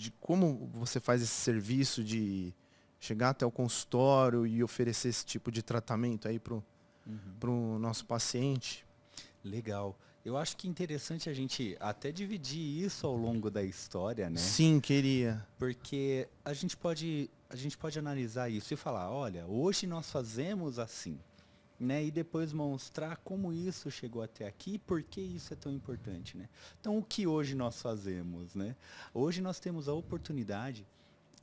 de como você faz esse serviço de chegar até o consultório e oferecer esse tipo de tratamento aí pro nosso paciente. Legal. Eu acho que é interessante a gente até dividir isso ao longo da história, né? Sim, queria. Porque a gente pode analisar isso e falar, olha, hoje nós fazemos assim, né? E depois mostrar como isso chegou até aqui e por que isso é tão importante, né? Então, o que hoje nós fazemos, né? Hoje nós temos a oportunidade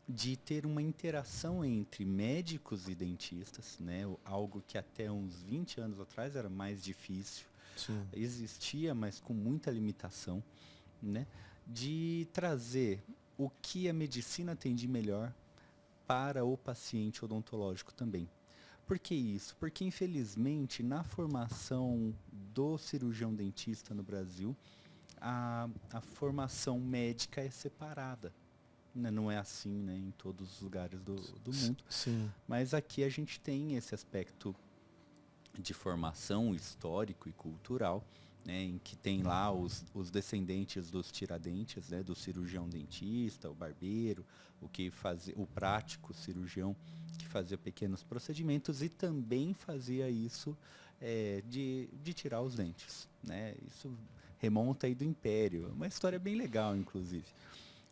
de ter uma interação entre médicos e dentistas, né? Algo que até uns 20 anos atrás era mais difícil. Sim. Existia, mas com muita limitação, né? De trazer o que a medicina tem de melhor para o paciente odontológico também. Por que isso? Porque, infelizmente, na formação do cirurgião dentista no Brasil, a formação médica é separada. Né? Não é assim, né, em todos os lugares do mundo. Sim. Mas aqui a gente tem esse aspecto de formação histórico e cultural, né, em que tem lá os descendentes dos tiradentes, né, do cirurgião dentista, o barbeiro, o prático cirurgião que fazia pequenos procedimentos e também fazia isso de tirar os dentes, né? Isso remonta aí do Império, uma história bem legal, inclusive.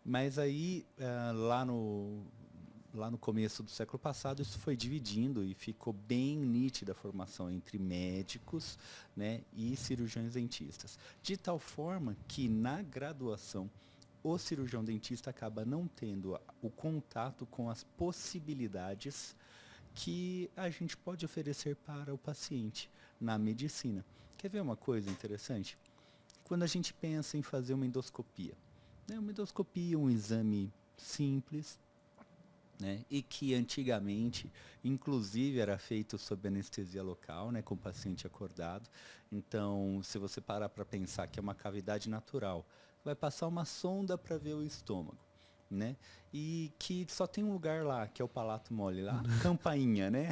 Mas aí, lá no começo do século passado, isso foi dividindo e ficou bem nítida a formação entre médicos, né, e cirurgiões dentistas. De tal forma que, na graduação, o cirurgião dentista acaba não tendo o contato com as possibilidades que a gente pode oferecer para o paciente na medicina. Quer ver uma coisa interessante? Quando a gente pensa em fazer uma endoscopia, né, uma endoscopia, um exame simples, né, e que antigamente, inclusive, era feito sob anestesia local, né, com o paciente acordado. Então, se você parar para pensar que é uma cavidade natural, vai passar uma sonda para ver o estômago, né, e que só tem um lugar lá, que é o palato mole, lá, campainha, né,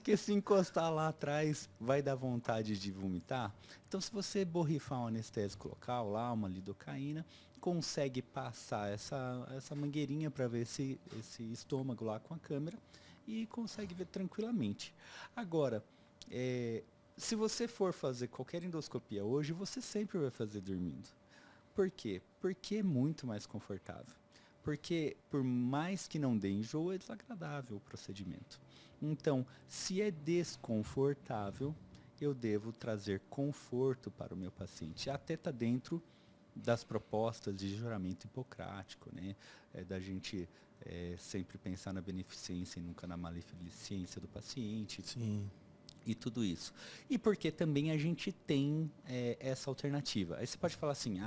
que se encostar lá atrás vai dar vontade de vomitar. Então, se você borrifar um anestésico local lá, uma lidocaína, consegue passar essa mangueirinha para ver esse estômago lá com a câmera e consegue ver tranquilamente. Agora, se você for fazer qualquer endoscopia hoje, você sempre vai fazer dormindo. Por quê? Porque é muito mais confortável. Porque, por mais que não dê enjoo, é desagradável o procedimento. Então, se é desconfortável, eu devo trazer conforto para o meu paciente. Até está dentro das propostas de juramento hipocrático, né? Da gente sempre pensar na beneficência e nunca na maleficência do paciente. Sim. E tudo isso. E porque também a gente tem essa alternativa. Aí você pode falar assim,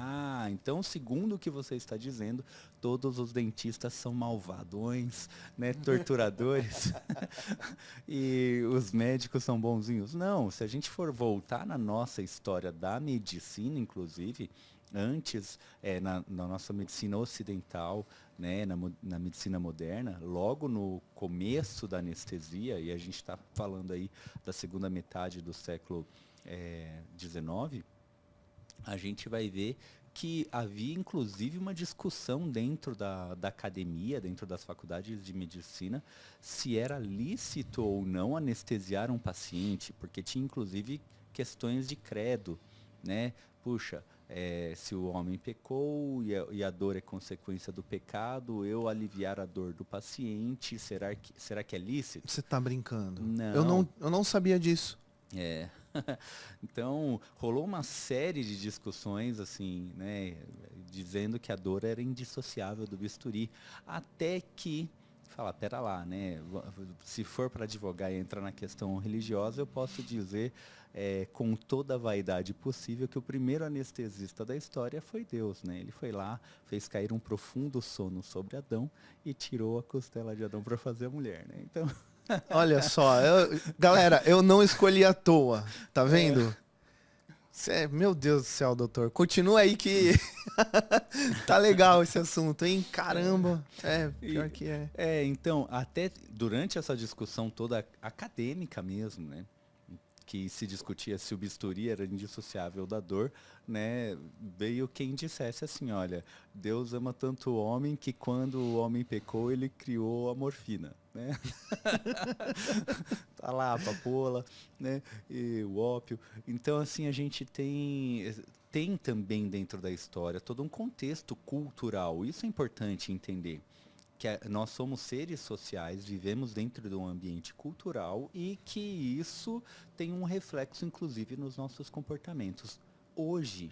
então segundo o que você está dizendo, todos os dentistas são malvadões, né, torturadores, e os médicos são bonzinhos. Não, se a gente for voltar na nossa história da medicina, inclusive, antes, na nossa medicina ocidental, né, na medicina moderna, logo no começo da anestesia, e a gente está falando aí da segunda metade do século XIX, a gente vai ver que havia inclusive uma discussão dentro da academia, dentro das faculdades de medicina, se era lícito ou não anestesiar um paciente, porque tinha inclusive questões de credo, né? Puxa, se o homem pecou e a dor é consequência do pecado, eu aliviar a dor do paciente, será que é lícito? Você tá brincando? Não. Eu não sabia disso. É. Então, rolou uma série de discussões, assim, né, dizendo que a dor era indissociável do bisturi, até que falar, pera lá, né, se for para advogar e entrar na questão religiosa, eu posso dizer com toda a vaidade possível que o primeiro anestesista da história foi Deus, né? Ele foi lá, fez cair um profundo sono sobre Adão e tirou a costela de Adão para fazer a mulher, né? Então, Olha só, galera, eu não escolhi à toa, tá vendo? Meu Deus do céu, doutor. Continua aí que tá legal esse assunto, hein? Caramba. Pior que é. Então, até durante essa discussão toda acadêmica mesmo, né? que se discutia se o bisturi era indissociável da dor, né, veio quem dissesse assim, olha, Deus ama tanto o homem que quando o homem pecou, ele criou a morfina, né? Tá lá a papoula, né, e o ópio. Então, assim, a gente tem também dentro da história todo um contexto cultural. Isso é importante entender nós somos seres sociais, vivemos dentro de um ambiente cultural e que isso tem um reflexo, inclusive, nos nossos comportamentos. Hoje,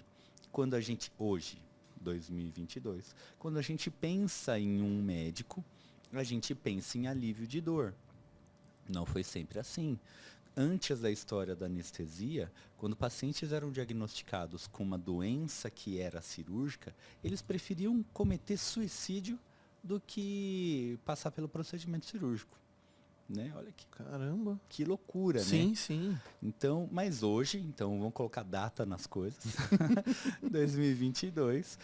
2022, quando a gente pensa em um médico, a gente pensa em alívio de dor. Não foi sempre assim. Antes da história da anestesia, quando pacientes eram diagnosticados com uma doença que era cirúrgica, eles preferiam cometer suicídio do que passar pelo procedimento cirúrgico, né? Olha Caramba. Que loucura, Sim, né? sim. Então, mas hoje, então vamos colocar data nas coisas. 2022,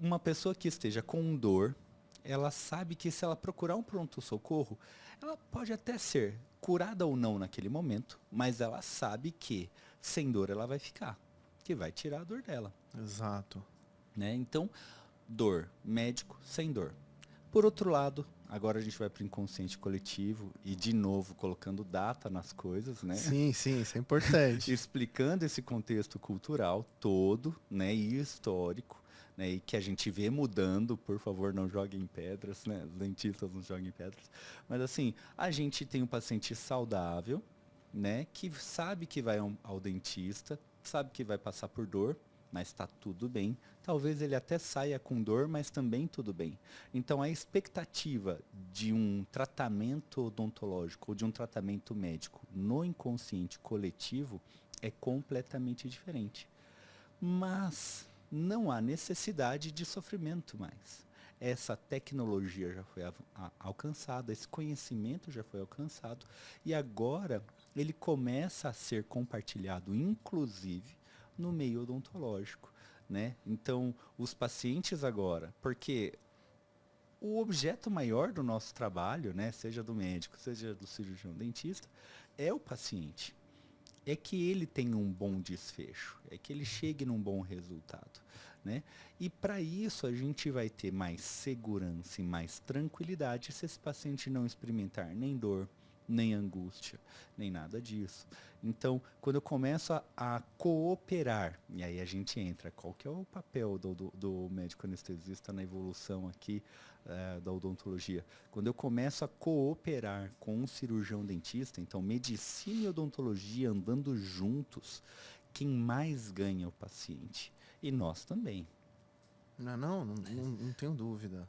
uma pessoa que esteja com dor, ela sabe que se ela procurar um pronto-socorro, ela pode até ser curada ou não naquele momento, mas ela sabe que sem dor ela vai ficar, que vai tirar a dor dela, Exato. né? Então, dor, médico sem dor. Por outro lado, agora a gente vai para o inconsciente coletivo e de novo colocando data nas coisas, né? Sim, sim, isso é importante. Explicando esse contexto cultural todo, né, e histórico, né, e que a gente vê mudando. Por favor, não joguem pedras, né? Os dentistas não joguem pedras. Mas assim, a gente tem um paciente saudável, né, que sabe que vai ao dentista, sabe que vai passar por dor, mas está tudo bem. Talvez ele até saia com dor, mas também tudo bem. Então, a expectativa de um tratamento odontológico ou de um tratamento médico no inconsciente coletivo é completamente diferente. Mas não há necessidade de sofrimento mais. Essa tecnologia já foi alcançada, esse conhecimento já foi alcançado e agora ele começa a ser compartilhado, inclusive, no meio odontológico, né? Então, os pacientes agora, porque o objeto maior do nosso trabalho, né, seja do médico, seja do cirurgião dentista, é o paciente. É que ele tenha um bom desfecho, é que ele chegue num bom resultado, né? E para isso a gente vai ter mais segurança e mais tranquilidade se esse paciente não experimentar nem dor, nem angústia, nem nada disso. Então, quando eu começo a cooperar, e aí a gente entra, qual que é o papel do médico anestesista na evolução aqui da odontologia? Quando eu começo a cooperar com um cirurgião dentista, então medicina e odontologia andando juntos, quem mais ganha é o paciente. E nós também. Não tenho dúvida.